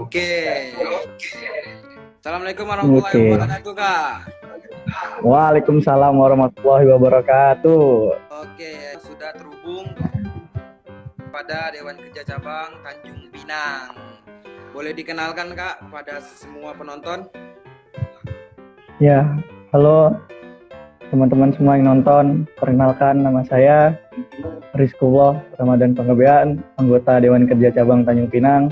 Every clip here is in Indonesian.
Oke. Assalamualaikum warahmatullahi Oke. wabarakatuh, Kak. Waalaikumsalam warahmatullahi wabarakatuh. Oke, sudah terhubung pada Dewan Kerja Cabang Tanjung Pinang. Boleh dikenalkan, Kak, pada semua penonton? Ya, halo teman-teman semua yang nonton. Perkenalkan, nama saya Rizkullah Ramadan Panggabean, anggota Dewan Kerja Cabang Tanjung Pinang,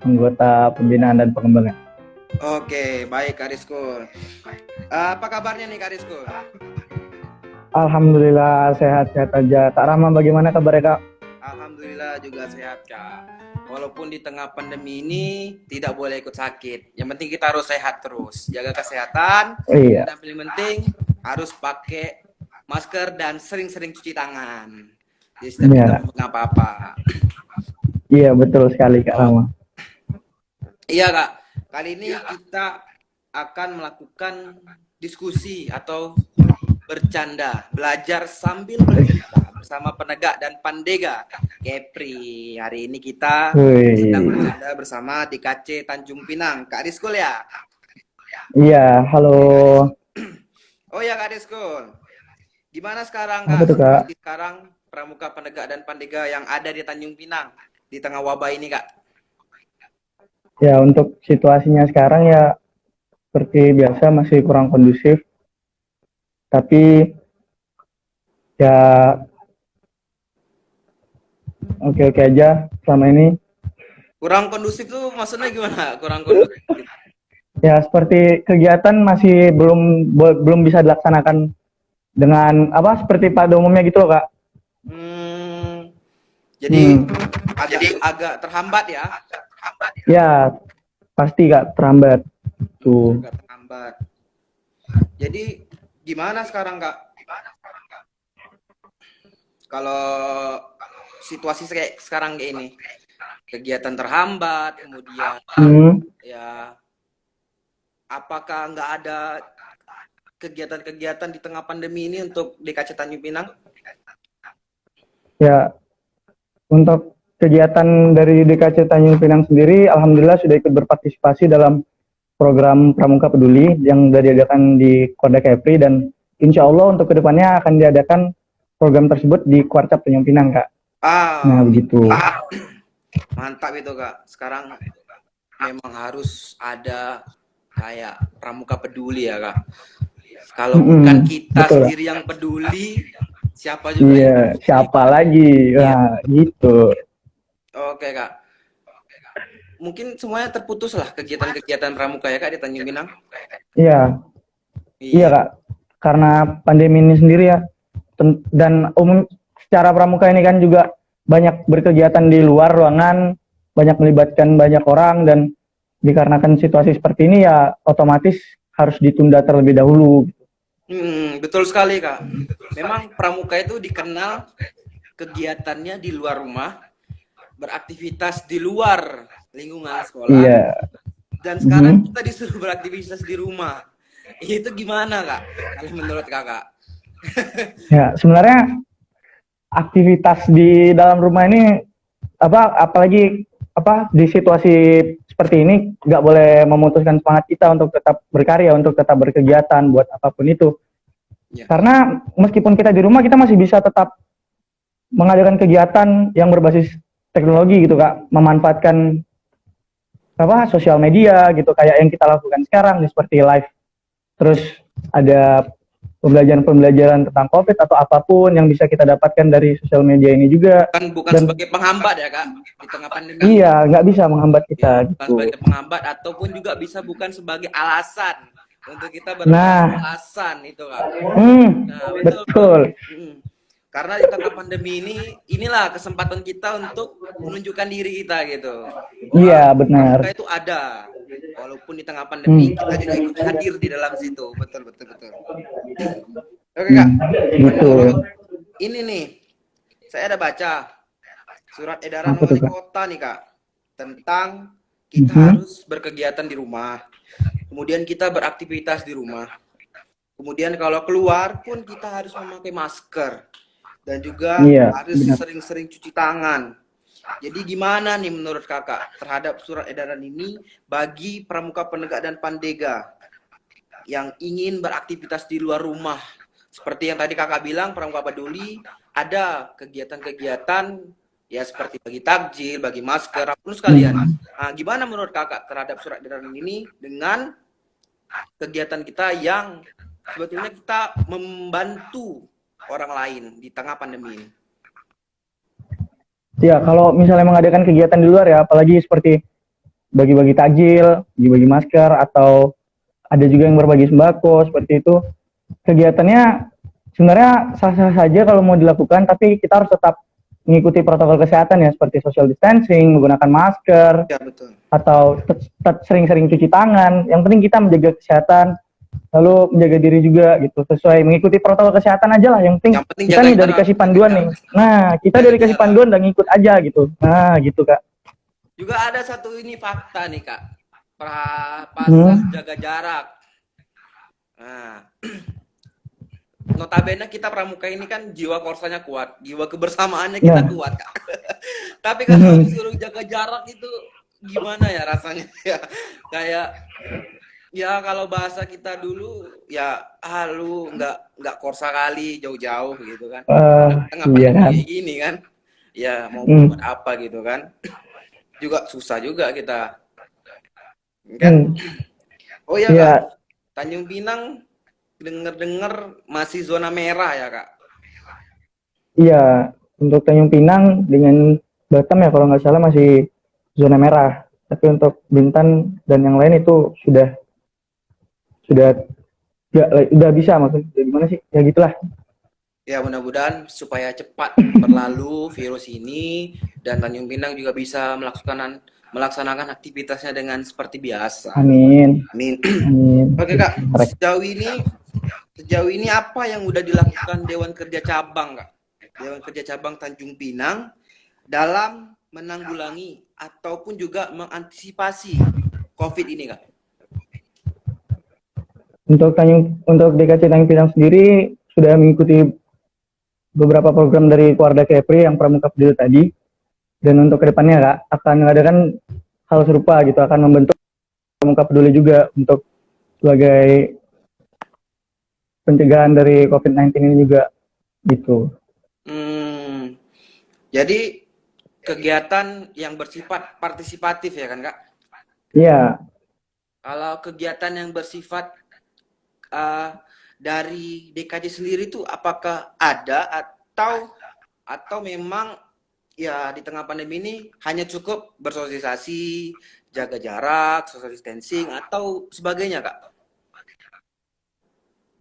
anggota Pembinaan dan Pengembangan. Oke, baik, Kak Rizkul. Apa kabarnya nih, Kak Rizkul? Alhamdulillah sehat-sehat aja. Kak Rahma, bagaimana kabarnya, Kak? Alhamdulillah juga sehat, Kak. Walaupun di tengah pandemi ini tidak boleh ikut sakit. Yang penting kita harus sehat terus. Jaga kesehatan. Iya. Dan paling penting harus pakai masker dan sering-sering cuci tangan. Jadi setiap kita Iya. ngomong apa-apa. Iya, betul sekali, Kak Rahma. Iya, Kak. Kali ini kita akan melakukan diskusi atau bercanda, belajar sambil bercerita bersama penegak dan pandega Kepri. Hari ini kita sedang bercanda bersama DKC Tanjung Pinang. Kak Rizkul ya? Iya, halo. Oh ya, Kak Rizkul. Gimana sekarang, Apa Kak? tuh, Kak? Situasi sekarang pramuka penegak dan pandega yang ada di Tanjung Pinang di tengah wabah ini, Kak? Ya, untuk situasinya sekarang ya seperti biasa masih kurang kondusif. Tapi ya oke-oke aja selama ini. Kurang kondusif tuh maksudnya gimana? Kurang kondusif. Ya seperti kegiatan masih belum bisa dilaksanakan dengan apa seperti pada umumnya gitu loh, Kak. Jadi agak terhambat ya? Ya pasti, Kak, terhambat. Tuh. Agak terhambat. Jadi gimana sekarang, Kak? Kalau situasi kayak sekarang kayak ini, kegiatan terhambat, kemudian ya apakah nggak ada kegiatan-kegiatan di tengah pandemi ini untuk DKC Tanjung Pinang? Ya, untuk kegiatan dari DKC Tanjung Pinang sendiri, alhamdulillah sudah ikut berpartisipasi dalam program Pramuka Peduli yang sudah diadakan di Korda Kepri, dan insya Allah untuk kedepannya akan diadakan program tersebut di Kuarcap Tanjung Pinang, Kak. Nah, begitu. Mantap itu, Kak. Sekarang memang harus ada kayak Pramuka Peduli ya, Kak. Kalau bukan kita sendiri yang peduli, siapa juga yang peduli? Siapa lagi? Nah, gitu. Oke, Kak. Mungkin semuanya terputus lah kegiatan-kegiatan pramuka ya, Kak, di Tanjung Pinang. Iya, Kak. Karena pandemi ini sendiri ya, dan secara pramuka ini kan juga banyak berkegiatan di luar ruangan, banyak melibatkan banyak orang, dan dikarenakan situasi seperti ini ya otomatis harus ditunda terlebih dahulu. Betul sekali, Kak. Memang pramuka itu dikenal kegiatannya di luar rumah, beraktivitas di luar lingkungan sekolah. Iya. Dan sekarang kita disuruh beraktivitas di rumah. Itu gimana, Kak? Kalau menurut Kakak? Ya, sebenarnya aktivitas di dalam rumah ini apalagi di situasi seperti ini nggak boleh memutuskan semangat kita untuk tetap berkarya, untuk tetap berkegiatan buat apapun itu. Karena meskipun kita di rumah, kita masih bisa tetap mengadakan kegiatan yang berbasis teknologi gitu, Kak, memanfaatkan sosial media gitu, kayak yang kita lakukan sekarang seperti live, terus ada pembelajaran tentang COVID atau apapun yang bisa kita dapatkan dari sosial media ini juga. Bukan sebagai penghambat ya, Kak, di tengah pandemi. Iya, nggak bisa menghambat kita. Ya, bukan sebagai penghambat, ataupun juga bisa bukan sebagai alasan untuk kita beralasan itu, Kak. Nah, betul. Karena di tengah pandemi ini, inilah kesempatan kita untuk menunjukkan diri kita gitu. Iya, benar. Pramuka itu ada, walaupun di tengah pandemi kita juga ikut hadir di dalam situ. Betul. Oke, Kak. Gitu. Ini nih, saya ada baca surat edaran wali kota nih, Kak, tentang kita harus berkegiatan di rumah, kemudian kita beraktivitas di rumah, kemudian kalau keluar pun kita harus memakai masker, dan juga harus sering-sering cuci tangan. Jadi gimana nih menurut kakak terhadap surat edaran ini bagi pramuka penegak dan pandega yang ingin beraktivitas di luar rumah? Seperti yang tadi kakak bilang, pramuka peduli ada kegiatan-kegiatan ya seperti bagi takjil, bagi masker, apapun sekalian. Nah, gimana menurut kakak terhadap surat edaran ini dengan kegiatan kita yang sebetulnya kita membantu orang lain di tengah pandemi ini? Ya, kalau misalnya mengadakan kegiatan di luar ya, apalagi seperti bagi-bagi takjil, bagi-bagi masker, atau ada juga yang berbagi sembako, seperti itu. Kegiatannya sebenarnya sah-sah saja kalau mau dilakukan, tapi kita harus tetap mengikuti protokol kesehatan ya, seperti social distancing, menggunakan masker, Ya betul. atau sering-sering cuci tangan. Yang penting kita menjaga kesehatan, lalu menjaga diri juga gitu, sesuai mengikuti protokol kesehatan aja lah. Yang penting Yang penting kita jaga nih udah jarak, dikasih jaga panduan nih. jarak. Nah, kita udah dikasih panduan dan ngikut aja gitu. Nah, gitu Kak. Juga ada satu ini fakta nih kak, pasal jaga jarak. Nah, notabene kita pramuka ini kan jiwa korsanya kuat, jiwa kebersamaannya kita Ya. kuat kak. Tapi kalau disuruh jaga jarak itu gimana ya rasanya ya? Kayak ya kalau bahasa kita dulu ya lu nggak korsa kali jauh-jauh gitu kan. Kita nggak Iya pandemi kan. kayak gini kan. Ya mau buat apa gitu kan. Juga susah juga kita. Kan? Oh iya Iya, kak, Tanjung Pinang denger-denger masih zona merah ya kak. iya. Untuk Tanjung Pinang dengan Batam ya kalau nggak salah masih zona merah. Tapi untuk Bintan dan yang lain itu sudah ya, udah bisa maksudnya. Gimana sih? Ya gitulah. Ya mudah-mudahan supaya cepat berlalu virus ini dan Tanjung Pinang juga bisa melaksanakan aktivitasnya dengan seperti biasa. Amin. Amin. Amin. Oke kak, sejauh ini apa yang udah dilakukan Dewan Kerja Cabang kak? Dewan Kerja Cabang Tanjung Pinang dalam menanggulangi ataupun juga mengantisipasi COVID ini kak? Untuk DKC Tanjung Pinang sendiri sudah mengikuti beberapa program dari Keluarga Kepri yang Pramuka Peduli tadi, dan untuk kedepannya Kak akan mengadakan hal serupa gitu, akan membentuk Pramuka Peduli juga untuk sebagai pencegahan dari COVID-19 ini juga gitu. Jadi kegiatan yang bersifat partisipatif ya kan kak? Iya. Kalau kegiatan yang bersifat dari DKJ sendiri itu apakah ada atau memang ya di tengah pandemi ini hanya cukup bersosialisasi, jaga jarak, social distancing atau sebagainya kak?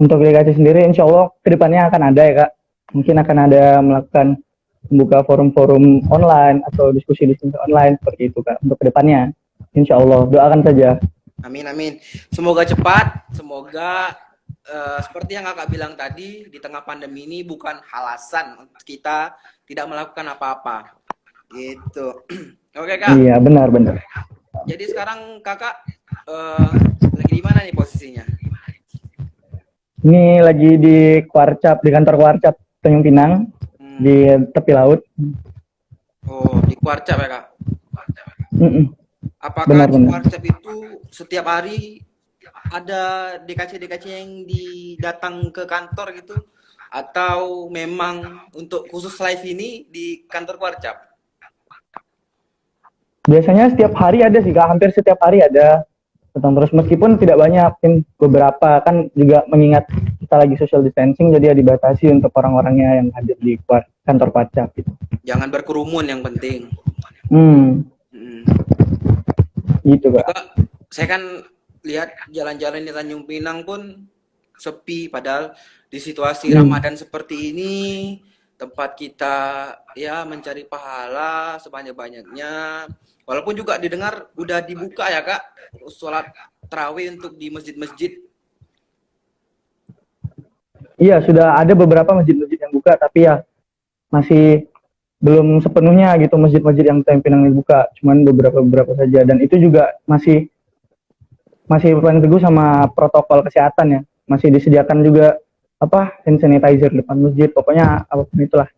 Untuk DKC sendiri insya Allah kedepannya akan ada ya Kak. Mungkin akan ada melakukan membuka forum-forum online atau diskusi-diskusi online seperti itu Kak. Untuk kedepannya insya Allah doakan saja. Amin amin. Semoga cepat, semoga seperti yang kakak bilang tadi, di tengah pandemi ini bukan alasan untuk kita tidak melakukan apa-apa. Gitu. Oke kak. Iya benar. Jadi sekarang kakak lagi di mana nih posisinya? Ini lagi di Kuarcap, di kantor Kuarcap Tanjung Pinang, di tepi laut. Oh, di Kuarcap ya kak? Apakah Benar. di Kuarcap itu setiap hari ada DKC-DKC yang datang ke kantor gitu? Atau memang untuk khusus live ini di kantor Kuarcap? Biasanya setiap hari ada sih Kak, hampir setiap hari ada. Terus meskipun tidak banyak, mungkin beberapa kan juga mengingat kita lagi social distancing, jadi ya dibatasi untuk orang-orangnya yang hadir di kantor Kuarcap gitu. Jangan berkerumun yang penting. Gitu Kak. Juga, saya kan lihat jalan-jalan di Tanjung Pinang pun sepi, padahal di situasi Ramadan seperti ini tempat kita ya mencari pahala sebanyak-banyaknya. Walaupun juga didengar udah dibuka ya kak sholat tarawih untuk di masjid-masjid. Iya sudah ada beberapa masjid-masjid yang buka, tapi ya masih belum sepenuhnya gitu masjid-masjid yang Tanjung Pinang dibuka, cuman beberapa saja, dan itu juga masih berpegang teguh sama protokol kesehatan ya, masih disediakan juga hand sanitizer depan masjid, pokoknya apapun itulah.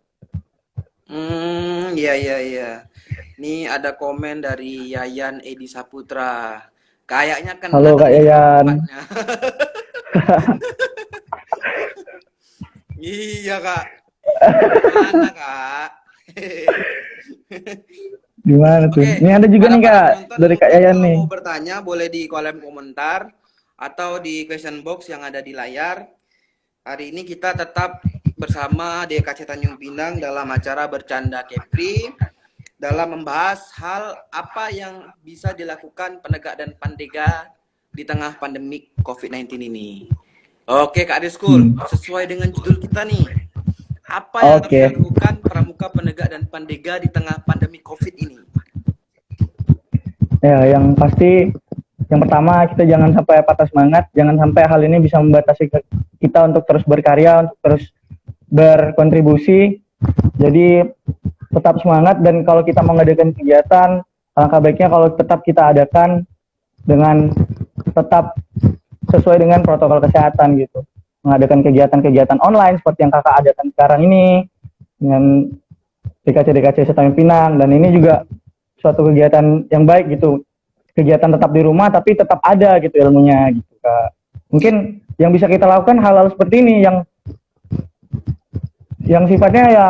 Iya. Nih ada komen dari Yayan Edi Saputra. Kayaknya Halo kenal Kak nih Yayan. tempatnya. Iya kak. Mana kak? Gimana tuh? Oke, Ini ada juga para nih para Kak, penonton dari Kak mungkin Yayan nih. mau bertanya boleh di kolom komentar atau di question box yang ada di layar. Hari ini kita tetap bersama DKC Tanjung Pinang dalam acara Bercanda Kepri dalam membahas hal apa yang bisa dilakukan penegak dan pandega di tengah pandemik COVID-19 ini. Oke Kak Rizkul, Hmm. sesuai dengan judul kita nih, apa yang harus Oke. dilakukan pramuka penegak dan pandega di tengah pandemi COVID ini? Ya, yang pasti yang pertama kita jangan sampai patah semangat, jangan sampai hal ini bisa membatasi kita untuk terus berkarya, untuk terus berkontribusi. Jadi tetap semangat, dan kalau kita mengadakan kegiatan, alangkah baiknya kalau tetap kita adakan dengan tetap sesuai dengan protokol kesehatan gitu. Mengadakan kegiatan-kegiatan online seperti yang kakak adakan sekarang ini dengan DKC Setanjung Pinang, dan ini juga suatu kegiatan yang baik gitu. Kegiatan tetap di rumah tapi tetap ada gitu ilmunya gitu Kak. Iya, Mungkin yang bisa kita lakukan hal-hal seperti ini yang sifatnya ya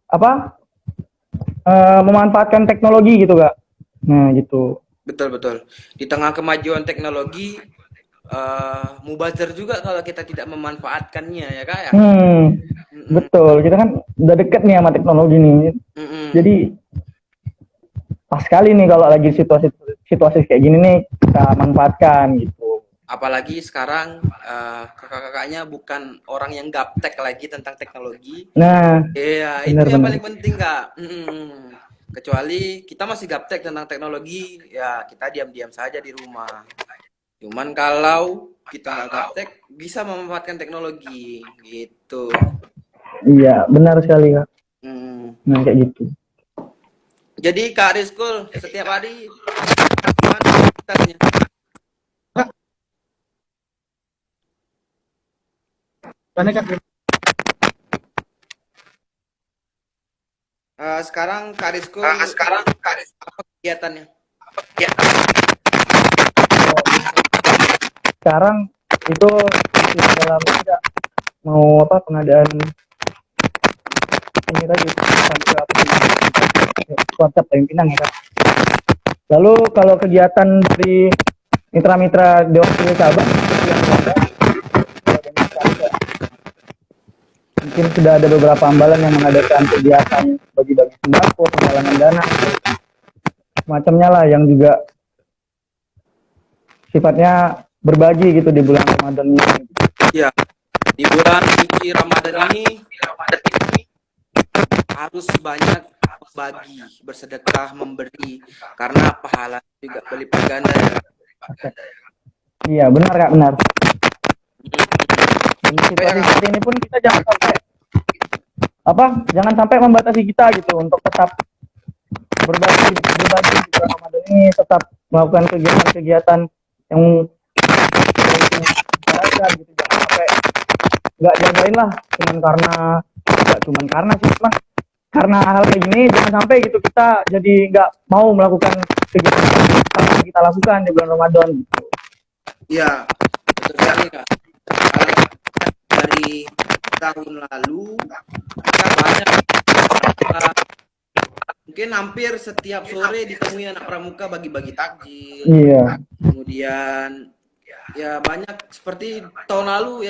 apa, memanfaatkan teknologi gitu Kak. Nah gitu. betul betul. Di tengah kemajuan teknologi, mubazir juga kalau kita tidak memanfaatkannya ya kak ya. Mm-mm. Betul, kita kan udah deket nih sama teknologi nih, Mm-mm. jadi pas sekali nih kalau lagi situasi kayak gini nih kita manfaatkan gitu. Apalagi sekarang kakak-kakaknya bukan orang yang gaptek lagi tentang teknologi. Nah, Iya, itu yang benar-benar. paling penting kak. Mm-mm. Kecuali kita masih gaptek tentang teknologi, ya kita diam-diam saja di rumah. Cuman kalau kita nggak gaptek, bisa memanfaatkan teknologi gitu. Iya, benar sekali Kak. Hmm. Nah, kayak gitu. Jadi Kak Rizkul setiap hari gimana aktivitasnya? Mana Kak? Sekarang Kak Rizkul apa kegiatannya? Sekarang itu masih dalam tidak mau apa pengadaan ini tadi WhatsApp Tanjung Pinang ya Kak. Lalu kalau kegiatan dari mitra-mitra Dewan Pilihan Sahabat yang ada, mungkin sudah ada beberapa ambalan yang mengadakan kegiatan bagi-bagi sembako, penggalangan dana, macamnya lah yang juga sifatnya berbagi gitu di bulan Ramadan ini. Ya, di bulan suci Ramadan ini harus banyak berbagi, bersedekah, memberi karena pahala juga berlipat ganda ya. Iya benar Kak, benar. Dan situasi seperti ini pun kita jangan sampai membatasi kita gitu untuk tetap berbagi di bulan Ramadan ini, tetap melakukan kegiatan-kegiatan yang masyarakat gitu, jangan sampai nggak jagain lah cuman karena sih, cuman karena hal kayak gini jangan sampai gitu kita jadi nggak mau melakukan kegiatan yang kita lakukan di bulan Ramadan gitu. Iya, betul sekali Kak. Kalau dari tahun lalu kita banyak mungkin hampir setiap sore ditemui anak pramuka bagi-bagi takjil. Iya. Kemudian ya banyak seperti tahun lalu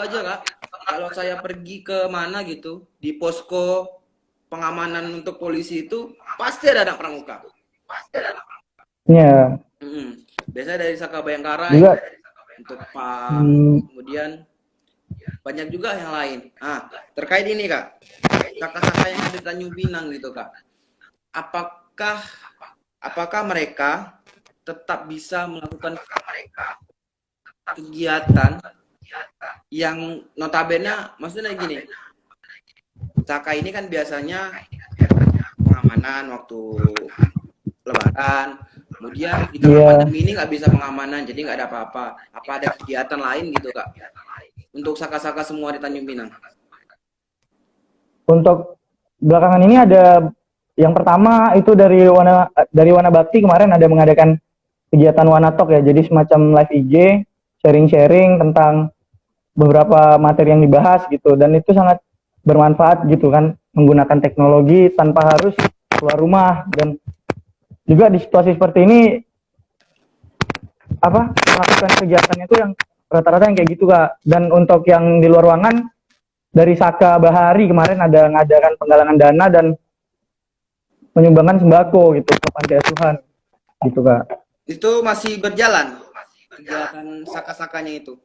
aja Kak. Kalau saya pergi ke mana gitu di posko pengamanan untuk polisi itu pasti ada anak pramuka. Iya. Biasanya dari Saka Bayangkara Juga untuk PAM, kemudian banyak juga yang lain. Nah, terkait ini Kak, kakak-kakak yang ada di Tanjung Pinang gitu Kak, apakah mereka tetap bisa melakukan kegiatan yang notabene, maksudnya gini, Saka ini kan biasanya pengamanan waktu Lebaran, kemudian di tengah pandemi ini nggak bisa pengamanan, jadi nggak ada apa-apa. Apa ada kegiatan lain gitu Kak untuk Saka-Saka semua di Tanjung Pinang? untuk belakangan ini ada Yang pertama itu dari Wana Bakti kemarin ada mengadakan kegiatan Wana Talk ya, jadi semacam live IG, sharing-sharing tentang beberapa materi yang dibahas gitu, dan itu sangat bermanfaat gitu kan, menggunakan teknologi tanpa harus keluar rumah. Dan juga di situasi seperti ini melakukan kegiatan itu yang rata-rata yang kayak gitu Kak. Dan untuk yang di luar ruangan, dari Saka Bahari kemarin ada ngadakan penggalangan dana dan menyumbangkan sembako gitu ke panti asuhan gitu Kak. Itu masih berjalan kegiatan saka-sakanya itu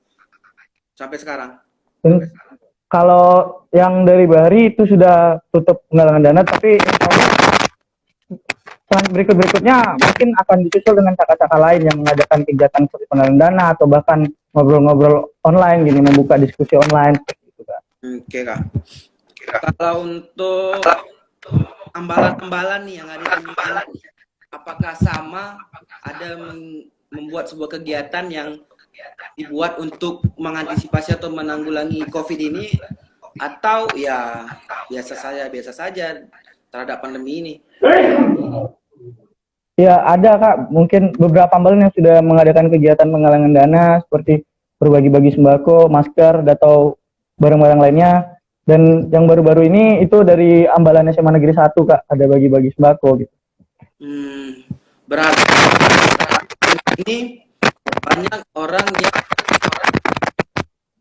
sampai sekarang. Dan kalau yang dari Bahari itu sudah tutup penggalangan dana, tapi berikutnya mungkin akan disusul dengan saka-saka lain yang mengadakan kegiatan seperti penggalangan dana atau bahkan ngobrol-ngobrol online gini, membuka diskusi online gitu Kak. Oke Kak. Kalau untuk ambalan-ambalan nih yang ada di Tanjung, apakah sama ada membuat sebuah kegiatan yang dibuat untuk mengantisipasi atau menanggulangi COVID ini, atau ya biasa saja terhadap pandemi ini? Ya ada Kak, mungkin beberapa ambalan yang sudah mengadakan kegiatan penggalangan dana seperti berbagi-bagi sembako, masker, atau barang-barang lainnya. Dan yang baru-baru ini itu dari ambalan SMA Negeri 1 Kak, ada bagi-bagi sembako gitu. Berarti ini banyak orang yang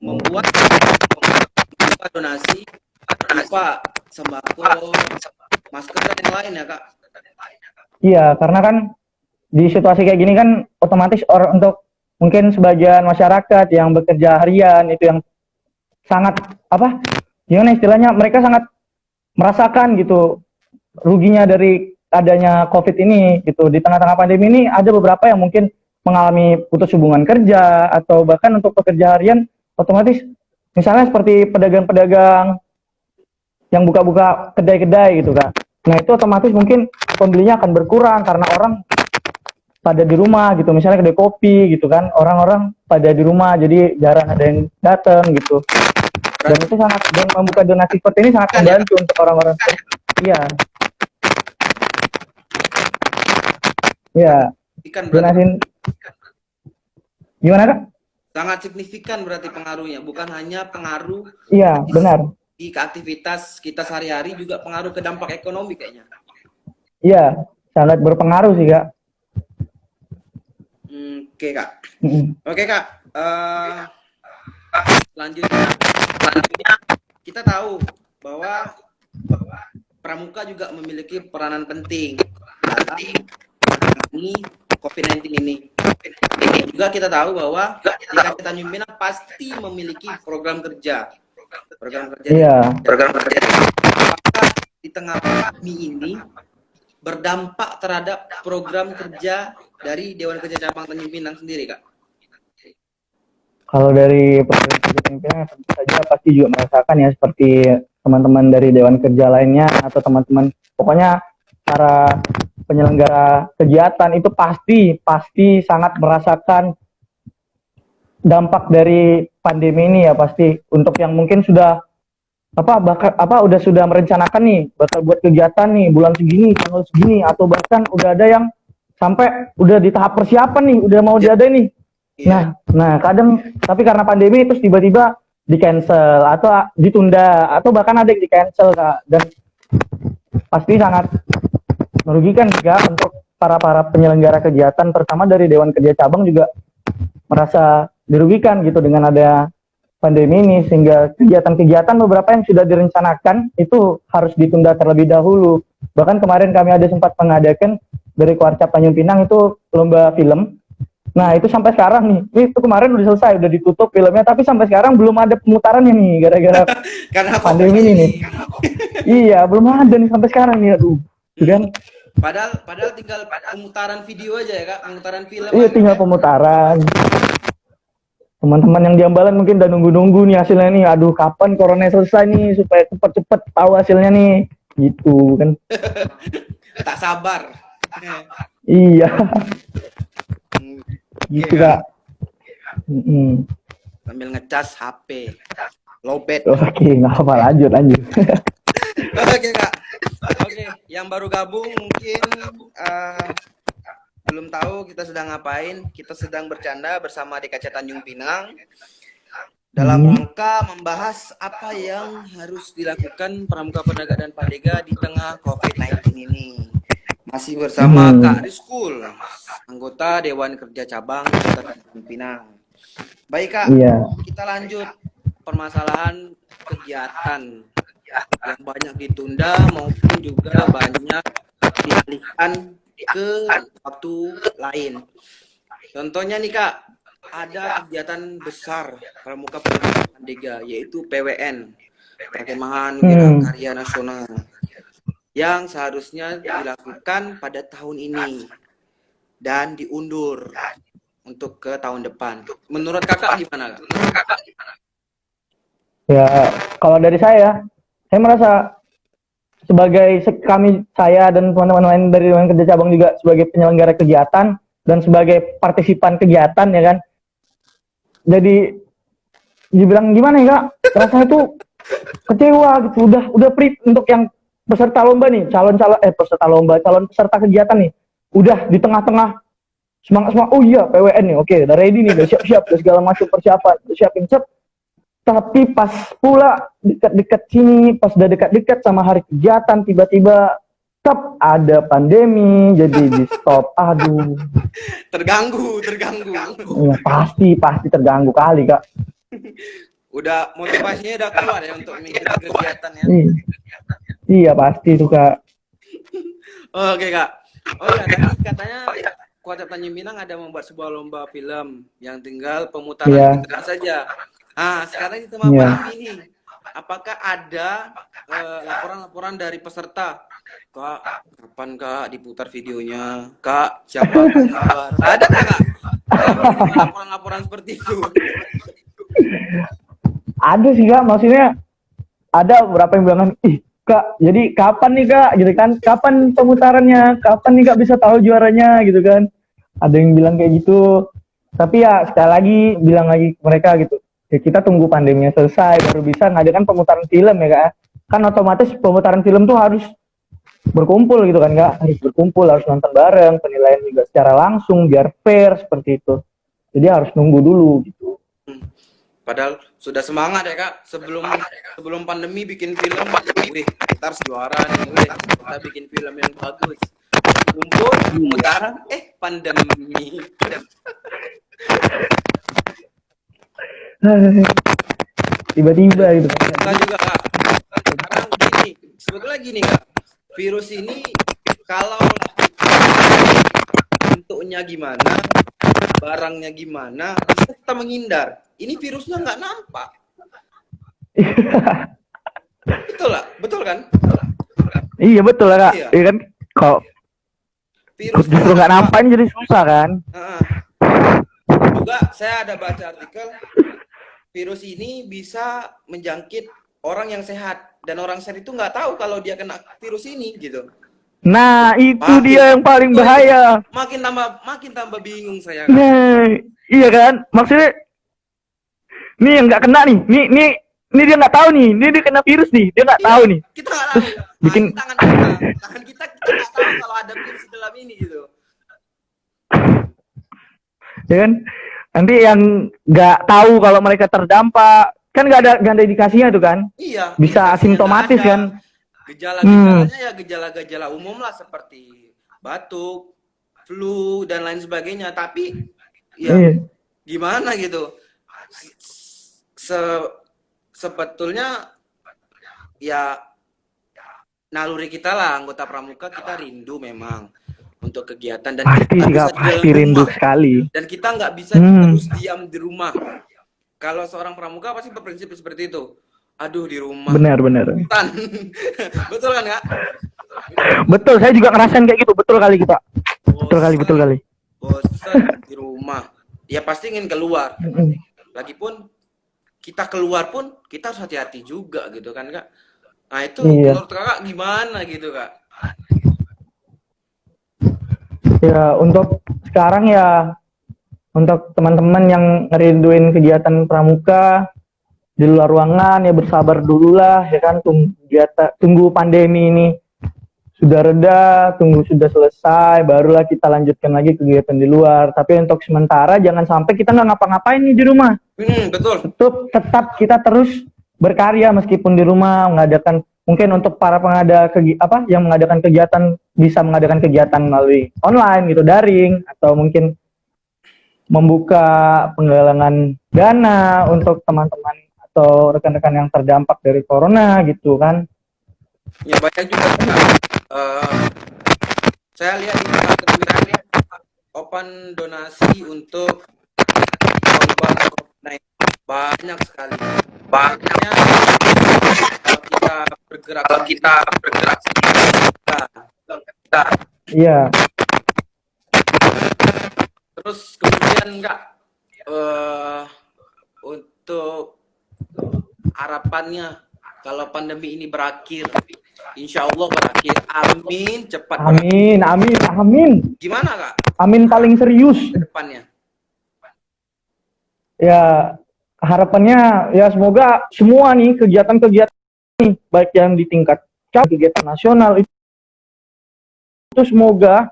membuat donasi berupa sembako, masker dan yang lain ya Kak. Iya, karena kan di situasi kayak gini kan otomatis untuk mungkin sebagian masyarakat yang bekerja harian itu yang sangat gimana istilahnya, mereka sangat merasakan gitu ruginya dari adanya COVID ini gitu. Di tengah-tengah pandemi ini ada beberapa yang mungkin mengalami putus hubungan kerja, atau bahkan untuk pekerja harian otomatis misalnya seperti pedagang-pedagang yang buka-buka kedai-kedai gitu Kak. Nah itu otomatis mungkin pembelinya akan berkurang karena orang pada di rumah gitu, misalnya kedai kopi gitu kan, orang-orang pada di rumah jadi jarang ada yang datang gitu. Dan itu sangat, dan membuka donasi seperti ini sangat membantu untuk orang-orang. Iya. Iya. Donasin. Gimana Kak? Sangat signifikan berarti pengaruhnya, bukan hanya pengaruh. Iya, benar. Di aktivitas kita sehari-hari juga pengaruh ke dampak ekonomi kayaknya. Iya, sangat berpengaruh sih Kak. Oke Kak. Oke Kak. Selanjutnya kita tahu bahwa pramuka juga memiliki peranan penting dalam menangani COVID-19 ini. Juga kita tahu bahwa DKJ Tanjung Pinang pasti memiliki program kerja. Apakah di tengah pandemi ini berdampak terhadap program kerja dari Dewan Kerja Cabang Tanjung Pinang sendiri, Kak? Kalau dari program kerja Tanjung Pinang tentu saja pasti juga merasakan ya, seperti teman-teman dari Dewan Kerja lainnya atau teman-teman, pokoknya para penyelenggara kegiatan itu pasti sangat merasakan dampak dari pandemi ini ya pasti. Untuk yang mungkin sudah sudah merencanakan nih bakal buat kegiatan nih bulan segini, tanggal segini, atau bahkan udah ada yang sampai udah di tahap persiapan nih, udah mau diadain nih. Nah kadang tapi karena pandemi terus tiba-tiba di cancel atau ditunda atau bahkan ada yang di cancel Kak, dan pasti sangat merugikan juga untuk para penyelenggara kegiatan, terutama dari Dewan Kerja Cabang juga merasa dirugikan gitu dengan ada pandemi ini, sehingga kegiatan-kegiatan beberapa yang sudah direncanakan itu harus ditunda terlebih dahulu. Bahkan kemarin kami ada sempat mengadakan dari Kuarcap Tanjung Pinang itu lomba film. Nah itu sampai sekarang nih, itu kemarin udah selesai, udah ditutup filmnya, tapi sampai sekarang belum ada pemutarannya nih gara-gara pandemi ini nih. Iya, belum ada nih sampai sekarang nih, aduh. Kan? Padahal tinggal pemutaran video aja ya Kak, pemutaran film. Iya, tinggal pemutaran. Teman-teman yang di Ambalan mungkin udah nunggu-nunggu nih hasilnya nih. Aduh, kapan corona selesai nih supaya cepet-cepet tahu hasilnya nih. Gitu kan. Tak sabar. Iya. Gitu Kak. Sambil ngecas HP. Lowbat. Oke, nggak apa, lanjut. Oke kak. Oke, yang baru gabung mungkin belum tahu kita sedang ngapain. Kita sedang bercanda bersama DKC Tanjung Pinang dalam rangka membahas apa yang harus dilakukan Pramuka Penegak dan Padega di tengah COVID-19 ini. Masih bersama Kak Rizkul, anggota Dewan Kerja Cabang Kota Tanjung Pinang. Baik Kak, kita lanjut permasalahan kegiatan yang banyak ditunda maupun juga banyak dialihkan ke waktu lain. Contohnya nih Kak, ada kegiatan besar Pramuka Penegak Padega yaitu PWN, Perkemahan Wira Karya Nasional, yang seharusnya dilakukan pada tahun ini dan diundur untuk ke tahun depan. Menurut kakak gimana Kak? Ya, kalau dari saya merasa sebagai saya dan teman-teman lain dari Dewan Kerja Cabang juga sebagai penyelenggara kegiatan dan sebagai partisipan kegiatan ya kan. Jadi dibilang gimana ya Kak? Rasanya tuh kecewa gitu. Udah untuk yang peserta lomba nih, calon peserta kegiatan nih. Udah di tengah-tengah semangat. Oh iya, PWN nih. Oke, udah ready nih, udah siap-siap, udah segala macam persiapan, udah siapin set. Tapi pas pula dekat-dekat sini, pas udah dekat-dekat sama hari kegiatan, tiba-tiba ada pandemi, jadi di stop. Aduh. Terganggu. Ya, pasti terganggu kali Kak. Udah motivasinya udah keluar ya untuk mengikuti kegiatan ya. Iya pasti itu Kak. Oke Kak. Oh ya, tadi katanya Kota Tanjung Pinang ada membuat sebuah lomba film yang tinggal pemutaran kita saja. Nah, sekarang di tengah pandemi ini, apakah ada laporan-laporan dari peserta? Kak, kapan Kak diputar videonya? Kak, siapa yang gambar? Ada nggak Kak? Laporan-laporan seperti itu? Ada sih Kak, maksudnya ada beberapa yang bilang, ih Kak, jadi kapan nih Kak, gitu kan? Kapan pemutarannya? Kapan nih Kak bisa tahu juaranya, gitu kan? Ada yang bilang kayak gitu. Tapi ya sekali lagi bilang lagi ke mereka gitu, ya kita tunggu pandeminya selesai baru bisa ngadakan pemutaran film ya Kak. Kan otomatis pemutaran film tuh harus berkumpul gitu kan Kak, harus berkumpul, harus nonton bareng, penilaian juga secara langsung biar fair seperti itu. Jadi harus nunggu dulu gitu. Padahal sudah semangat ya Kak, sebelum pandemi bikin film, wih kita harus juara nih, wih kita bikin film yang bagus. Kumpul, pemutaran, pandemi. Tiba-tiba gitu. Kita juga Kak, sekarang gini, sebetulnya gini Kak, virus ini kalau bentuknya gimana, barangnya gimana, bisa kita menghindar. Ini virusnya nggak nampak. Betul kan? Iya betul Kak. Iya kan, kok virus justru nggak nampak jadi susah kan. Juga saya ada baca artikel, virus ini bisa menjangkit orang yang sehat, dan orang sehat itu nggak tahu kalau dia kena virus ini gitu. Nah itu dia yang paling bahaya. Makin tambah bingung saya kan. Nah, iya kan, maksudnya nih yang nggak kena nih, ini dia nggak tahu nih, ini dia kena virus nih, dia nggak tahu nih. Kita nggak tahu. Bikin tangan kita nggak tahu kalau ada virus di dalam ini gitu. Ya kan, nanti yang nggak tahu kalau mereka terdampak, kan nggak ada indikasinya tuh kan. Iya. Bisa asimptomatis kan. Gejala-gejalanya ya gejala-gejala umum lah seperti batuk, flu dan lain sebagainya. Tapi ya gimana gitu. Sebetulnya ya naluri kita lah anggota pramuka, kita rindu memang untuk kegiatan dan pasti rindu sekali. Dan kita nggak bisa terus diam di rumah. Kalau seorang pramuka pasti berprinsip seperti itu. Aduh di rumah. Benar. Betul kan Kak? Betul, saya juga ngerasain kayak gitu. Betul kali kita. Betul kali. Bosan di rumah. Ya pasti ingin keluar. Lagipun kita keluar pun kita harus hati-hati juga gitu kan Kak. Nah itu menurut Kakak gimana gitu Kak? Ya untuk sekarang ya, untuk teman-teman yang ngerinduin kegiatan pramuka, di luar ruangan ya bersabar dulu lah ya kan, tunggu pandemi ini sudah reda, tunggu sudah selesai, barulah kita lanjutkan lagi kegiatan di luar. Tapi untuk sementara jangan sampai kita nggak ngapa-ngapain nih di rumah. Betul. Tetap kita terus berkarya meskipun di rumah, mengadakan mungkin untuk para yang mengadakan kegiatan bisa mengadakan kegiatan melalui online gitu, daring, atau mungkin membuka penggalangan dana untuk teman-teman atau rekan-rekan yang terdampak dari corona gitu kan. Ya banyak juga saya lihat di Twitter open donasi untuk korban COVID-19 banyak sekali. Banyaknya kalau kita bergerak Iya. Terus kemudian untuk harapannya kalau pandemi ini berakhir, insya Allah berakhir, amin, cepat amin, berakhir. Amin. Gimana Kak? Amin paling serius ke depannya. Ya harapannya ya semoga semua nih kegiatan-kegiatan nih, baik yang di tingkat kegiatan nasional itu semoga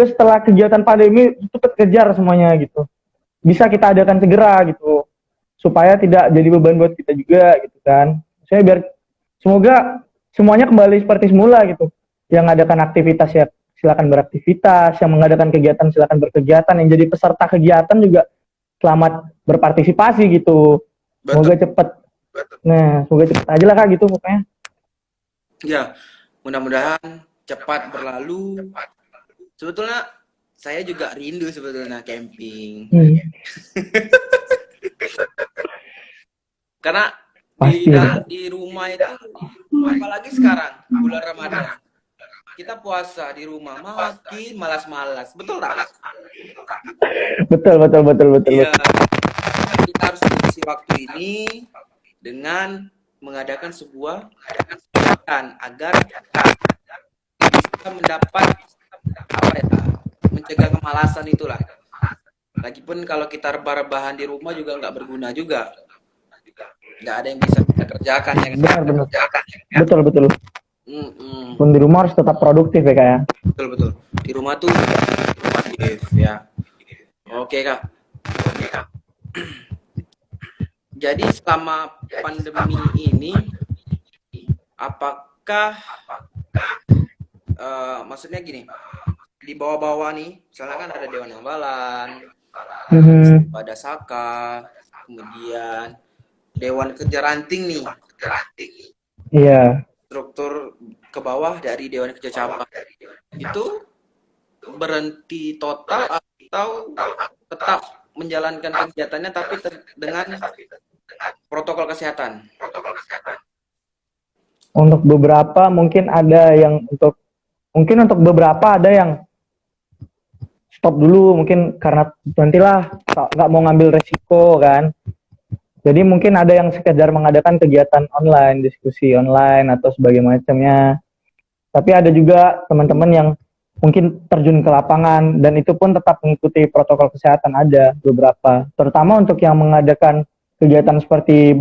setelah kegiatan pandemi itu terkejar semuanya gitu, bisa kita adakan segera gitu, supaya tidak jadi beban buat kita juga gitu kan. Saya biar semoga semuanya kembali seperti semula gitu. Yang mengadakan aktivitas ya silakan beraktivitas, yang mengadakan kegiatan silakan berkegiatan, yang jadi peserta kegiatan juga selamat berpartisipasi gitu. Semoga cepet. Nah, semoga cepet aja lah Kak gitu pokoknya. Ya, mudah-mudahan cepat berlalu. Sebetulnya saya juga rindu sebetulnya camping. Karena di rumah itu, apalagi sekarang bulan Ramadan, kita puasa di rumah makin malas-malas, betul tak? Betul. Iya, kita harus mengisi waktu ini dengan mengadakan sebuah kegiatan agar bisa mendapat mencegah kemalasan itulah. Lagipun kalau kita rebah-rebahan di rumah juga nggak berguna juga. Nggak ada yang bisa kita kerjakan ya. Benar. Betul. Pun di rumah harus tetap produktif ya Kak ya. Betul. Di rumah tuh produktif ya. Oke Kak. Jadi selama pandemi ini, apakah maksudnya gini, di bawah-bawah nih, misalnya kan ada Dewan Hambalan, ada Saka, kemudian Dewan Kerja Ranting nih. Iya. Struktur ke bawah dari Dewan Kerja Cabang itu berhenti total atau tetap menjalankan kegiatannya tapi dengan protokol kesehatan? Untuk beberapa mungkin ada yang untuk beberapa ada yang stop dulu mungkin karena nantilah nggak mau ngambil resiko kan. Jadi mungkin ada yang sekedar mengadakan kegiatan online, diskusi online atau sebagainya macamnya. Tapi ada juga teman-teman yang mungkin terjun ke lapangan dan itu pun tetap mengikuti protokol kesehatan, ada beberapa. Terutama untuk yang mengadakan kegiatan seperti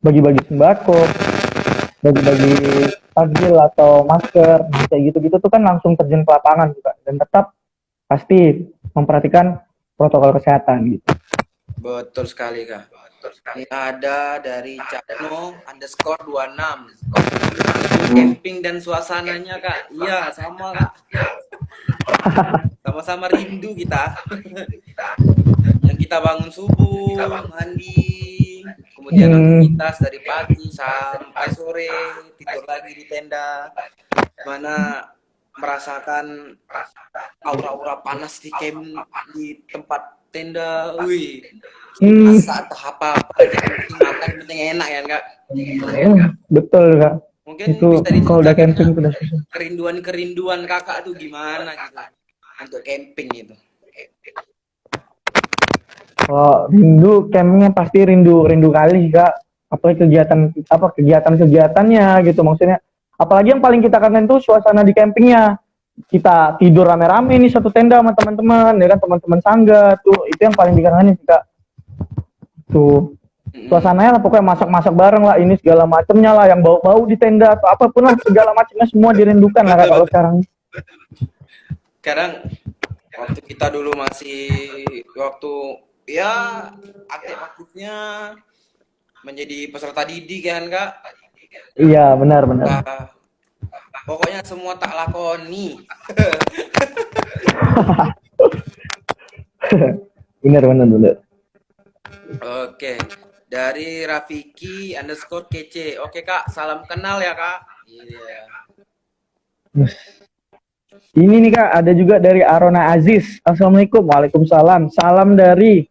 bagi-bagi sembako, bagi-bagi takjil atau masker, kayak gitu-gitu tuh kan langsung terjun ke lapangan juga dan tetap pasti memperhatikan protokol kesehatan gitu. Betul sekali Kak. Ini ada dari Cakno_26. Camping dan suasananya Kak. Iya sama Kak. Sama-sama rindu kita. Yang kita bangun subuh, mandi, kemudian aktivitas dari pagi sampai sore, tidur lagi di tenda, mana merasakan aura-aura panas di tempat tenda, masak atau apa-apa, makan penting enak ya Kak. Betul Kak. Mungkin itu bisa kalau udah camping udah susah. Kerinduan Kakak tuh gimana gitu untuk camping itu? Oh, rindu campingnya pasti rindu kali Kak. Apalagi kegiatannya gitu maksudnya. Apalagi yang paling kita kangen tuh suasana di campingnya. Kita tidur rame-rame nih satu tenda sama teman-teman, ya kan, teman-teman sangga tuh, itu yang paling dikangenin sih Kak. Tuh. Suasananya lah pokoknya masak-masak bareng lah, ini segala macamnya lah, yang bau-bau di tenda atau apapun lah, segala macamnya semua dirindukan lah Kak, Betul, kalau betul. sekarang. Sekarang waktu kita dulu masih waktu ya aktif-aktifnya menjadi peserta didik kan Kak. Iya, benar-benar. Ah, pokoknya semua tak lakoni. Benar-benar benar. Oke, dari Rafiki underscore kece. Oke Kak, salam kenal ya Kak. Iya. Ini nih Kak, ada juga dari Arona Aziz. Assalamualaikum. Waalaikumsalam. Salam dari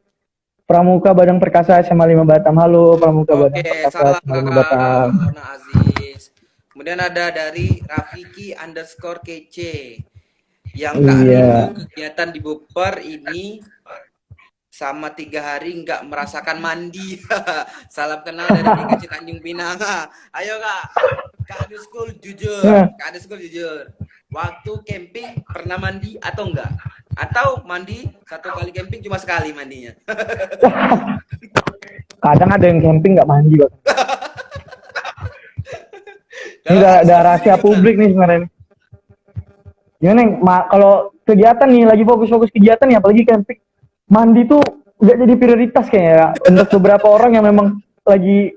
Pramuka Badang Perkasa SMA 5 Batam. Halo Pramuka Badang Oke, Perkasa salam SMA 5 Kakak Batam. Arona Aziz. Kemudian ada dari Rafiki underscore kece. Yang Kak rindu Iya. kegiatan di Boper ini sama 3 hari nggak merasakan mandi. Salam kenal dari DKC Tanjung Pinang. Ayo Kak, Kak Aduskul jujur, Nah, Kak Aduskul jujur. Waktu camping pernah mandi atau enggak? Atau mandi 1 kali camping cuma sekali mandinya? kadang ada yang camping nggak mandi Kak. Ini Kalau udah, Kak udah Aduskul sendiri rahasia gimana? publik nih sebenarnya. Gimana Neng? Kalau kegiatan nih, lagi fokus-fokus kegiatan nih, apalagi camping, mandi tuh nggak jadi prioritas kayaknya ya. Untuk beberapa orang yang memang lagi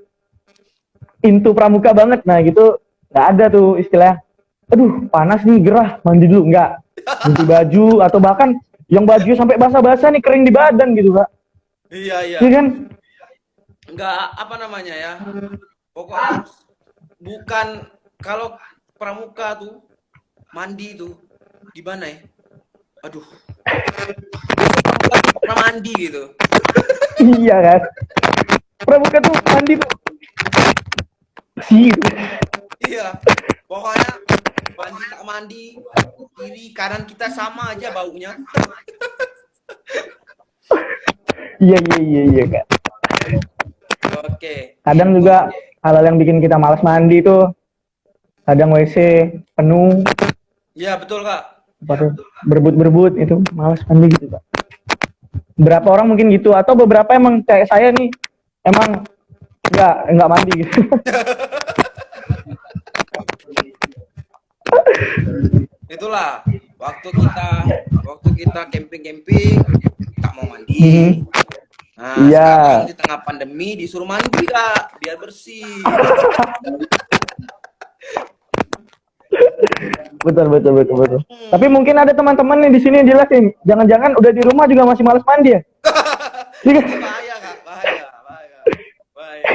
into pramuka banget, nah gitu nggak ada tuh istilah, aduh panas nih gerah mandi dulu, nggak, ganti baju atau bahkan yang baju sampai basah-basah nih, kering di badan gitu Kak. Iya, iya. Iya kan? Enggak apa namanya ya. Pokoknya bukan kalau pramuka tuh mandi tuh di mana ya? Aduh, pramuka tuh pernah mandi gitu. Iya kan, pramuka tuh mandi tuh sih. Iya, pokoknya mandi tak mandi, kiri kanan kita sama aja baunya. Iya iya iya iya Kak. Oke, Kadang info. juga hal-hal yang bikin kita malas mandi tuh, kadang WC penuh, Ya betul Kak. berebut-berebut itu malas mandi gitu Kak. Beberapa orang mungkin gitu, atau beberapa emang kayak saya nih, emang nggak mandi gitu. Itulah waktu kita camping-camping tak mau mandi. Mhm. Nah, Iya, sekarang di tengah pandemi disuruh mandi Kak, biar bersih. betul betul betul betul. Tapi Hmm. mungkin ada teman-teman nih di sini yang jelasin, jangan-jangan udah di rumah juga masih malas mandi ya? Iya kan? Itu bahaya Kak, bahaya, bahaya. Bahaya.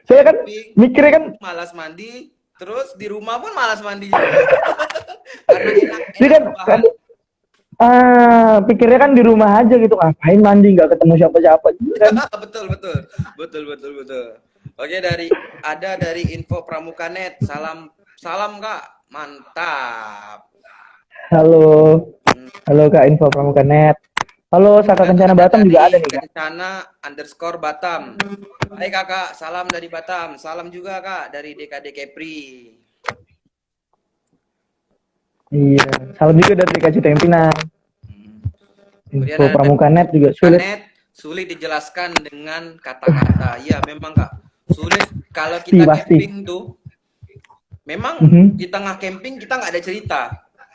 Saya kan Camping, mikirnya kan, malas mandi, terus di rumah pun malas mandi juga. Karena dia enak-enak kan, rebahan. pikirnya kan di rumah aja gitu, ngapain mandi nggak ketemu siapa-siapa gitu kan? Betul, betul. Betul, betul, betul. Oke, dari info Pramukanet. Salam salam Kak. Mantap. Halo, Hmm. halo Kak Info Pramuka.net. Halo Saka Dan Kencana ada Batam juga ada dari nih Kak. Kencana underscore Batam. Hai kakak, salam dari Batam. Salam juga kak dari DKD Kepri. Iya, salam juga dari KC Tempina. Hmm. Kemudian Info ada Pramuka.net juga sulit. Kanet, sulit dijelaskan dengan kata-kata. Iya, memang kak. Sulit kalau kita Pasti. camping tuh. Memang Mhm. di tengah camping kita nggak ada cerita.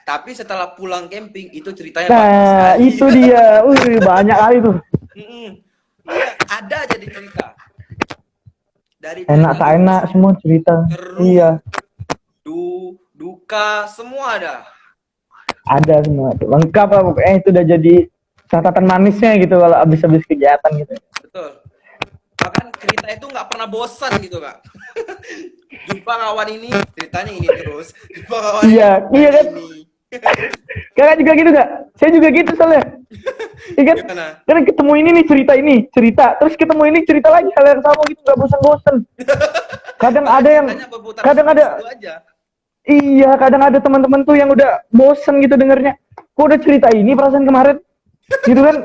Tapi setelah pulang camping itu ceritanya bagus Nah, sekali. itu dia. Banyak kali tuh. Mm-mm. Iya, ada jadi cerita. Dari Enak cerita tak enak lucu, semua cerita. seru, Iya, duka, semua ada. ada semua tuh. Lengkap lah pokoknya, itu udah jadi catatan manisnya gitu kalau habis-habis kegiatan gitu. Betul. Bahkan cerita itu nggak pernah bosan gitu kak. Jumpa kawan ini ceritanya ini terus. Jumpa kawan Iya, ini iya ceritanya kan? ini. Kakak juga gitu gak? Saya juga gitu soalnya. Iya kan? Gimana? Karena ketemu ini nih cerita, terus ketemu ini cerita lagi hal yang sama gitu, gak bosan-bosan. Kadang Bahkan ada yang, ceritanya berputar kadang di ada, situ aja. iya, kadang ada teman-teman tuh yang udah bosan gitu dengernya. Kok udah cerita ini perasaan kemarin, gitu kan?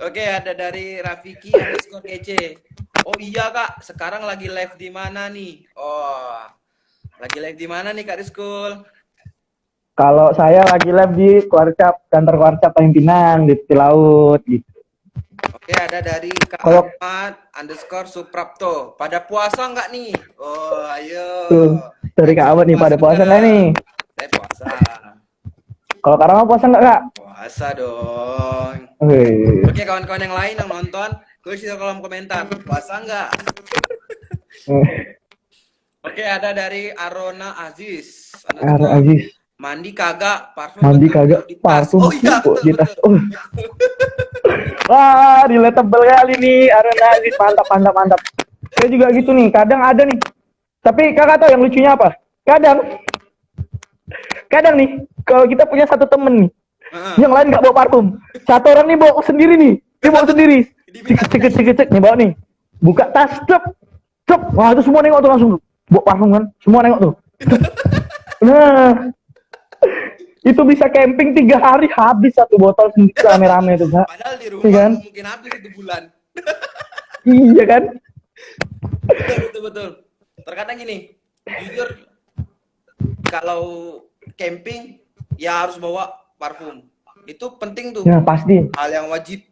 Oke, ada dari Rafiki underscore kece. Oh iya kak, sekarang lagi live di mana nih? Oh, lagi live di mana nih kak Rizkul? Kalau saya lagi live di Kuarcap, kantor Kuarcap Tanjung Pinang di tepi laut gitu. Oke, ada dari Kak Kalau Ahmad underscore Suprapto. Pada puasa nggak nih? Oh, ayo. tuh dari Yang Kak sudah Ahmad nih, pada puasa nggak nih? Saya puasa. Kalau Kak Rama puasa nggak Kak? Puasa dong. Wih. Oke, kawan-kawan yang lain yang nonton, tulis di kolom komentar. Puasa nggak? Oke, ada dari Arona Aziz underscore. Aziz, Mandi kagak, parfum mandi betul-betul kagak, di tas. parfum Oh iya, kok di tas. betul-betul. Oh, wah, relatable kali nih, Aruna Aziz, mantap, mantap, mantap. Saya juga gitu nih, kadang ada nih. Tapi kakak tahu yang lucunya apa? Kadang, kadang nih, kalau kita punya satu temen nih, yang lain nggak bawa parfum, satu orang nih bawa sendiri nih, dia bawa sendiri. Cek, nih bawa nih, buka tas, cep, cep, wah itu semua nengok tuh langsung, bawa parfum kan, semua nengok tuh. Nah, itu bisa camping 3 hari habis satu botol sendiri rame-rame tuh Kak. Padahal di Iya rumah kan? mungkin habis 1 bulan. Iya kan? Betul, betul, betul. Terkadang gini, jujur kalau camping ya harus bawa parfum. Itu penting tuh, Ya pasti. hal yang wajib.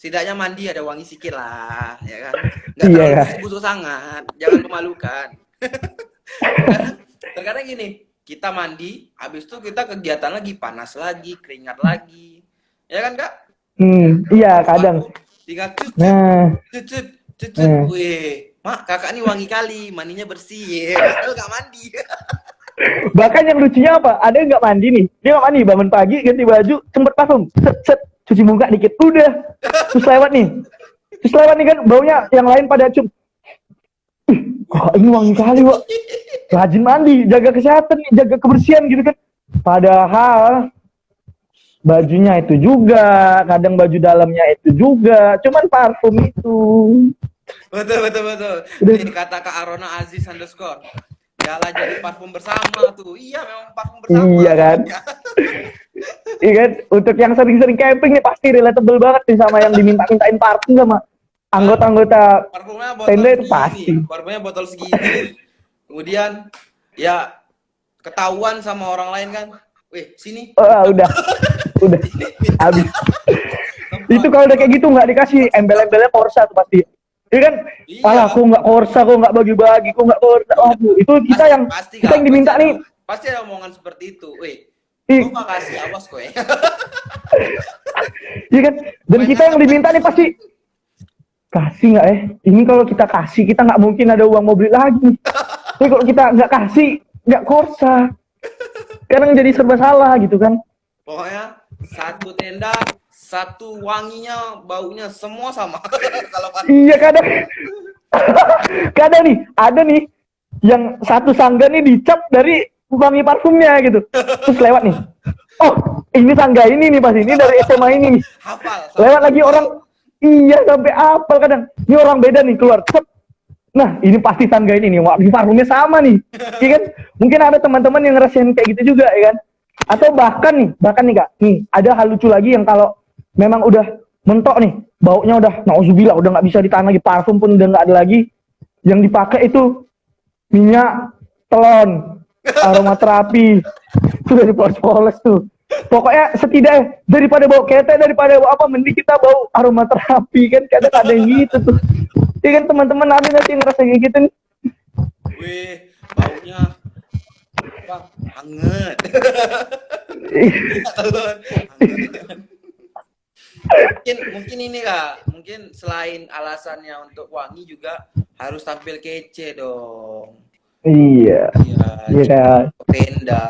Setidaknya mandi ada wangi sikit lah, ya kan? Nggak Iya terlalu kan? busuk-busuk sangat, jangan memalukan. Terkadang gini, kita mandi, habis itu kita kegiatan lagi, panas lagi, keringat lagi, ya kan Kak? Iya Bawa kadang. parfum, tinggal cucut, Nah, cucut, cucut, weh, mak kakak nih wangi kali, mandinya bersih, ya. Padahal nggak mandi. bahkan yang lucunya apa? Ada yang nggak mandi nih. Dia nggak mandi, bangun pagi ganti baju, sempet parfum, set, set, cuci muka dikit, udah. Terus lewat nih. Terus lewat nih kan, baunya yang lain pada cium. Kok ini wangi kali, Wak. Rajin mandi, jaga kesehatan nih, jaga kebersihan gitu kan. Padahal bajunya itu juga, kadang baju dalamnya itu juga, cuman parfum itu. Betul, betul, betul. Udah. Ini kata Kak Arona Aziz underscore. Yalah jadi parfum bersama tuh. Iya memang parfum bersama. Iya kan? Ya. Iya kan? Untuk yang sering-sering camping nih pasti relatable banget nih sama yang diminta-mintain parfum sama anggota-anggota Parfumnya botol tenda itu segini. pasti. Parfumnya botol segini. Kemudian ya ketahuan sama orang lain kan. Weh, sini. Udah habis. Itu kalau udah kayak gitu nggak dikasih embel-embelnya Korsa tuh pasti. Iya kan? Iya. Alah, kok nggak Korsa, kok nggak bagi-bagi, kok nggak Korsa. Waduh, itu kita yang pasti, kita yang diminta nih. Pasti ada omongan seperti itu. Weh, Ih, gue makasih awas kowe. iya kan? Dan kita yang diminta nih pasti kasih nggak Ini kalau kita kasih kita nggak mungkin ada uang mau beli lagi. Tapi kalau kita nggak kasih, nggak Korsa. Kadang jadi serba salah gitu kan. Pokoknya satu tenda, satu wanginya, baunya semua sama. Kalau Iya kadang kadang nih ada nih yang satu sangga nih dicap dari wangi parfumnya gitu. Terus lewat nih. Oh, ini sangga ini nih pas ini dari SMA ini nih. hafal. Lewat lagi orang, iya sampai apal kadang. Ini orang beda nih keluar. Cep. Nah, ini pasti sangga ini nih. Wangi parfumnya sama nih. Iya kan? Mungkin ada teman-teman yang ngerasain kayak gitu juga ya kan. Atau bahkan nih Kak, nih ada hal lucu lagi yang kalau memang udah mentok nih, baunya udah nauzubillah, udah nggak bisa ditahan lagi, parfum pun udah nggak ada lagi, yang dipakai itu minyak telon, aromaterapi, itu dari poles-poles tuh. Pokoknya setidaknya daripada bau ketek, daripada bau apa, mending kita bau aromaterapi kan, kadang ada yang gitu tuh. Iya kan teman-teman ada nanti yang ngerasa kayak gitu nih. Wih, baunya apa? Hangat. Mungkin ini Kak, mungkin selain alasannya untuk wangi juga harus tampil kece dong. Iya, iya kan. Tenda,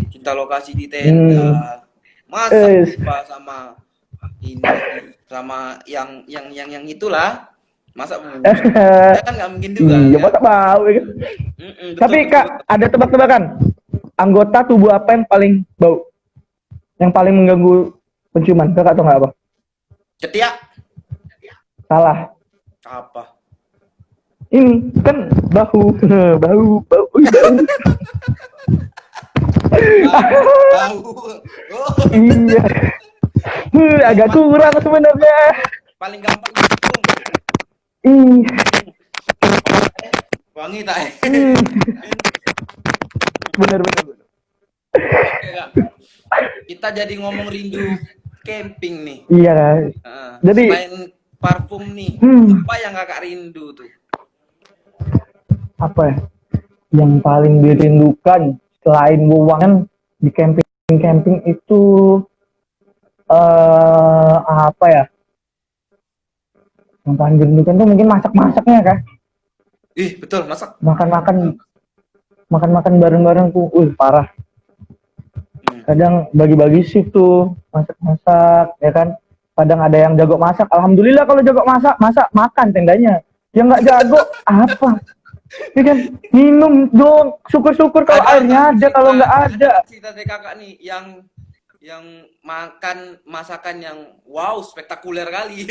cinta lokasi di tenda. Masa lupa sama ini sama yang itulah. Masa ya kan nggak mungkin juga. Iya, Ya? masa bau ya kan. Betul, Tapi betul, Kak, betul. ada tebak-tebakan. Anggota tubuh apa yang paling bau? Yang paling mengganggu penciuman? Kakak tahu nggak apa? Ketiak. Salah. Apa? Ini kan bahu, bau, bau, bau. Tahu. Oh, Iya. Agak kurang sebenarnya. paling gampang dicium. Ih. Wangi tak? Bener. Oke, Kak. Kita jadi ngomong rindu camping nih. Iya kan. Jadi selain parfum nih, apa yang kakak rindu tuh? apa ya? Yang paling dirindukan selain wewangan di camping itu apa ya? Yang paling dirindukan tuh mungkin masak-masaknya kan. Ih, betul, masak. Makan-makan bareng-bareng tuh, parah. Hmm. Kadang bagi-bagi shift tuh, masak-masak, ya kan. Kadang ada yang jago masak. Alhamdulillah kalau jago masak makan tendanya. Yang nggak jago apa? Ya kan, minum dong. Syukur-syukur kalau airnya ada, kalau nggak ada. Cerita dari kakak nih yang makan masakan yang wow spektakuler kali.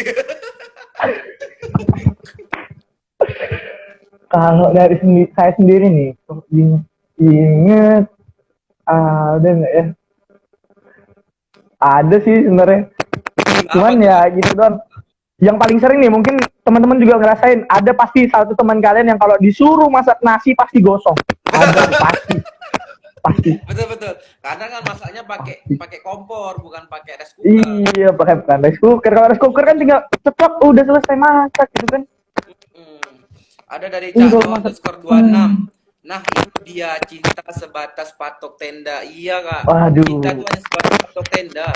Kalau dari saya sendiri nih, inget ada nggak ya? Ada sih sebenarnya. Cuman ya gitu doang. Yang paling sering nih mungkin teman-teman juga ngerasain, ada pasti satu teman kalian yang kalau disuruh masak nasi pasti gosong. Ada pasti. Betul. Kadang kan masaknya pakai kompor bukan pakai rice cooker. Iya, pakai rice cooker. Kalau rice cooker kan tinggal ceplok udah selesai masak gitu kan. Ada dari Cak_26. Nah, itu dia cinta sebatas patok tenda. Iya, Kak. Waduh. Cinta itu hanya sebatas patok tenda.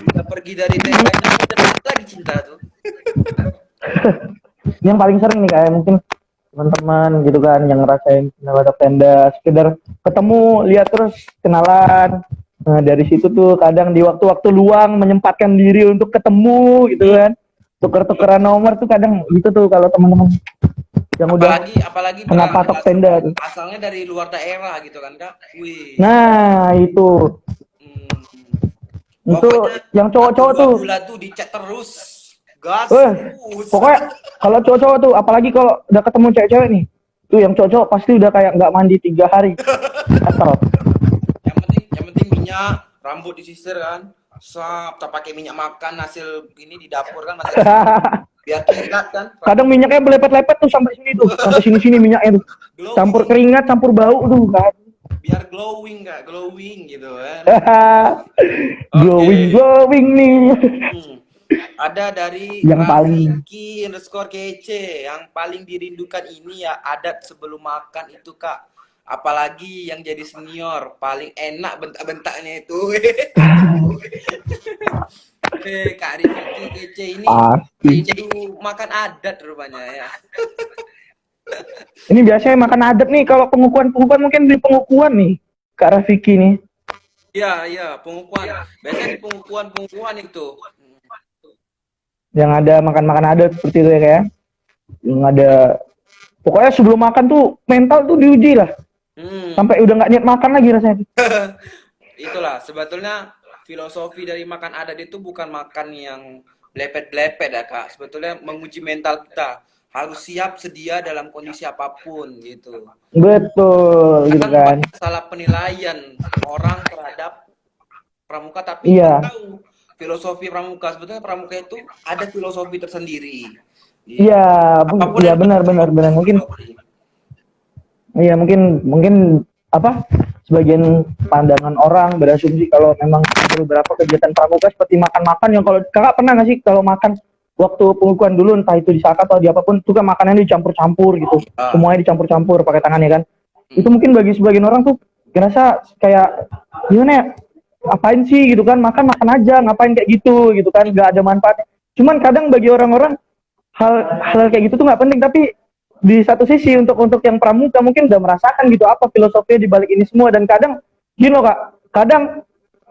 Kita pergi dari tendanya, kita lagi cinta tuh. Yang paling sering nih kayak mungkin teman-teman gitu kan yang ngerasain patok tenda, sekedar ketemu, lihat terus kenalan. Nah, dari situ tuh kadang di waktu-waktu luang menyempatkan diri untuk ketemu gitu kan. Tuker-tukeran nomor tuh kadang gitu tuh kalau teman-teman yang apalagi kena patok tenda tuh. Asalnya dari luar daerah gitu kan, Kak. Wih. Nah, itu. Itu yang cowok-cowok tuh. Bulan tuh di chat terus. Gas. Pokoknya kalau cowok-cowok tuh, apalagi kalau udah ketemu cewek-cewek nih, tuh yang cowok-cowok pasti udah kayak nggak mandi 3 hari. Yang penting minyak, rambut disisir kan. Tak pakai minyak makan hasil ini di dapur kan masih biar keringat kan. Kadang minyaknya belepet-lepet tuh sampai sini tuh, sampai sini minyaknya tuh. Glowing. Campur keringat, campur bau tuh kan. Biar glowing Kak, glowing gitu kan. glowing nih. Ada dari yang paling Rafiki_kece yang paling dirindukan ini ya adat sebelum makan itu Kak. Apalagi yang jadi senior paling enak bentak-bentaknya itu. Kak Rafiki kece ini itu makan adat rupanya ya. Ini biasanya makan adat nih kalau pengukuhan mungkin di pengukuhan nih Kak Rafiki nih. Iya, pengukuhan. Biasanya di pengukuhan itu. Yang ada makan adat seperti itu ya kayak. Yang ada pokoknya sebelum makan tuh mental tuh diuji lah. Sampai udah nggak niat makan lagi rasanya. Itulah sebetulnya filosofi dari makan adat itu bukan makan yang blepet-blepet ya Kak. Sebetulnya menguji mental kita. Harus siap sedia dalam kondisi apapun gitu. Betul, gitu kan. Salah penilaian orang terhadap pramuka tapi kita tahu filosofi pramuka. Sebetulnya pramuka itu ada filosofi tersendiri. Iya, iya benar mungkin. Iya mungkin apa? Sebagian pandangan orang berasumsi kalau memang beberapa kegiatan pramuka seperti makan-makan yang kalau kakak pernah nggak sih kalau makan waktu pengukuhan dulu entah itu di Saka atau di apapun itu kan makanannya dicampur-campur gitu. Semuanya dicampur-campur pakai tangannya kan. Itu mungkin bagi sebagian orang tuh ngerasa kayak gimana ya? Apain sih gitu kan, makan aja, ngapain kayak gitu kan, nggak ada manfaatnya. Cuman kadang bagi orang-orang hal kayak gitu tuh nggak penting, tapi di satu sisi untuk yang pramuka mungkin udah merasakan gitu apa filosofinya di balik ini semua. Dan kadang gini loh Kak, kadang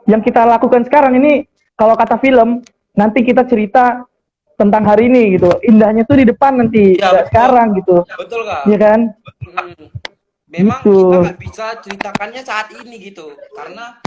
yang kita lakukan sekarang ini kalau kata film nanti kita cerita tentang hari ini gitu, indahnya tuh di depan nanti, nggak sekarang gitu. Betul Kak. Iya kan? Memang kita nggak bisa ceritakannya saat ini gitu, karena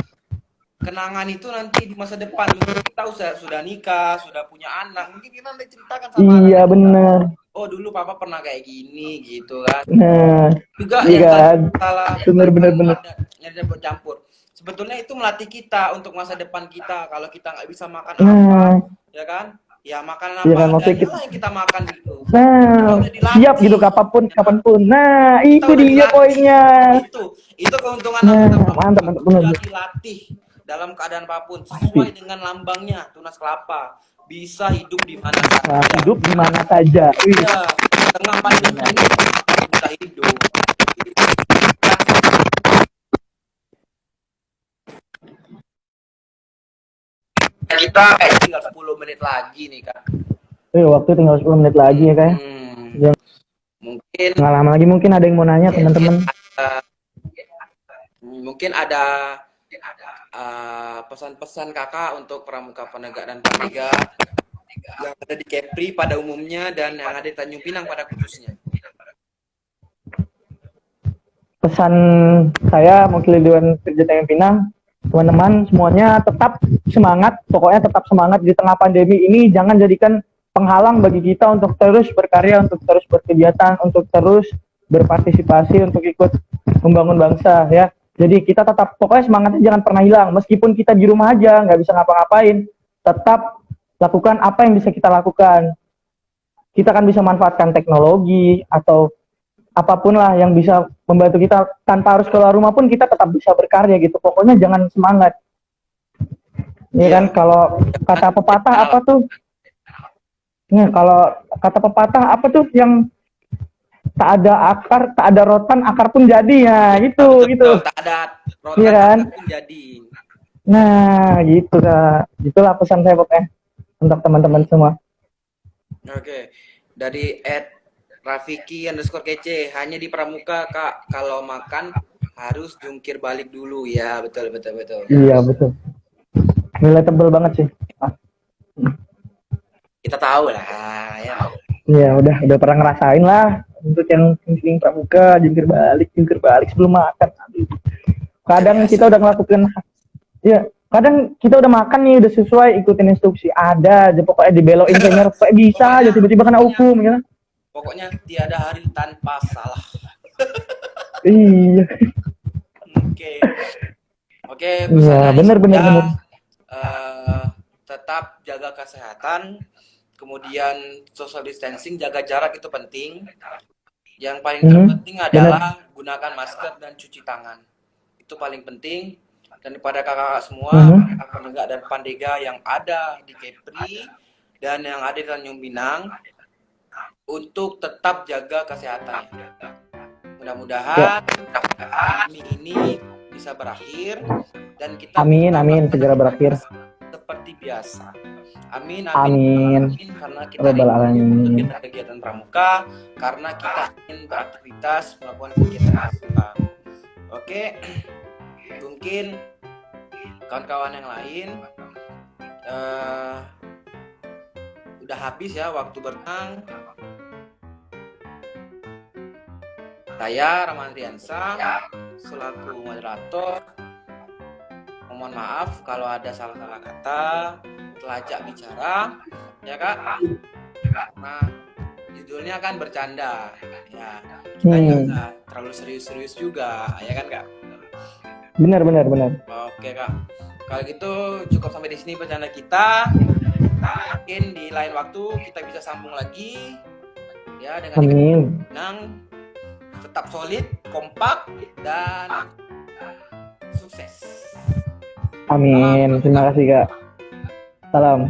kenangan itu nanti di masa depan. Mungkin kita sudah nikah, sudah punya anak, mungkin kita nanti ceritakan sama anak. Iya benar. Oh dulu papa pernah kayak gini gitu kan. Nah, juga iya yang salah benar. Nyari bercampur. Sebetulnya itu melatih kita untuk masa depan kita. Kalau kita nggak bisa makan apa, ya kan? Ya makanan apa adanya yang kita makan gitu. Nah, siap gitu kapanpun. Nah, itu dia poinnya. Itu keuntungan mantap benar. Dilatih dalam keadaan apapun sesuai dengan lambangnya tunas kelapa. bisa hidup di mana saja. hidup di mana saja. Wih, Ya, tengah pandemi ini bisa hidup. Kita tinggal 10 menit lagi nih Kak. waktu tinggal 10 menit lagi ya kayak. Mungkin Nggak lama lagi mungkin ada yang mau nanya teman-teman. Mungkin ada pesan-pesan Kakak untuk pramuka penegak dan pandega yang ada di Kepri pada umumnya dan yang ada di Tanjung Pinang pada khususnya. Pesan saya mewakili Dewan Kerja Tanjung Pinang, teman-teman semuanya tetap semangat, pokoknya tetap semangat di tengah pandemi ini. Jangan jadikan penghalang bagi kita untuk terus berkarya, untuk terus berkegiatan, untuk terus berpartisipasi, untuk ikut membangun bangsa ya. Jadi kita tetap, pokoknya semangatnya jangan pernah hilang. Meskipun kita di rumah aja, nggak bisa ngapa-ngapain, tetap lakukan apa yang bisa kita lakukan. Kita kan bisa manfaatkan teknologi atau apapun lah yang bisa membantu kita, tanpa harus keluar rumah pun kita tetap bisa berkarya gitu. Pokoknya jangan semangat. Ya kan, kalau kata pepatah apa tuh? Nah, kalau kata pepatah apa tuh yang tak ada akar, tak ada rotan, akar pun jadi ya, gitu. Tak ada rotan, iya kan? Akar pun jadi. Nah, gitu Kak. Itulah pesan saya pokoknya untuk teman-teman semua. Oke. Dari @rafiki_kece, hanya di pramuka Kak, kalau makan harus jungkir balik dulu ya. Betul. Iya, betul. Nilai tebel banget sih. Kita tahu lah ya. Iya, udah pernah ngerasain lah untuk yang sering pramuka, jungkir balik sebelum makan. Kadang kita udah ngelakuin, ya kadang kita udah makan nih, udah sesuai ikutin instruksi, ada aja pokoknya dibelokin senior, kayak bisa aja tiba-tiba kena hukum ya. Pokoknya tiada hari tanpa salah. Iya. Oke, Iya, bener. Tetap jaga kesehatan, kemudian social distancing, jaga jarak itu penting. Yang paling terpenting adalah gunakan masker dan cuci tangan. Itu paling penting. Dan kepada kakak semua, penegak dan pandega yang ada di Kepri dan yang ada di Tanjung Pinang, untuk tetap jaga kesehatannya. Mudah-mudahan ini bisa berakhir dan kita amin segera berakhir seperti biasa. Amin karena kita ingin kegiatan pramuka, karena kita ingin beraktivitas melakukan kegiatan pramuka. Oke, mungkin kawan-kawan yang lain udah habis ya waktu berenang. Saya Rahman Riansa selaku moderator, mohon maaf kalau ada salah-salah kata, telajak bicara, ya Kak. Karena judulnya kan bercanda, ya kita nggak terlalu serius-serius juga, ya kan Kak? Benar. Oke Kak, kalau gitu cukup sampai di sini bercanda kita. Mungkin di lain waktu kita bisa sambung lagi, ya dengan tenang. Tetap solid, kompak, dan sukses. Amin. Terima kasih Kak. Salam.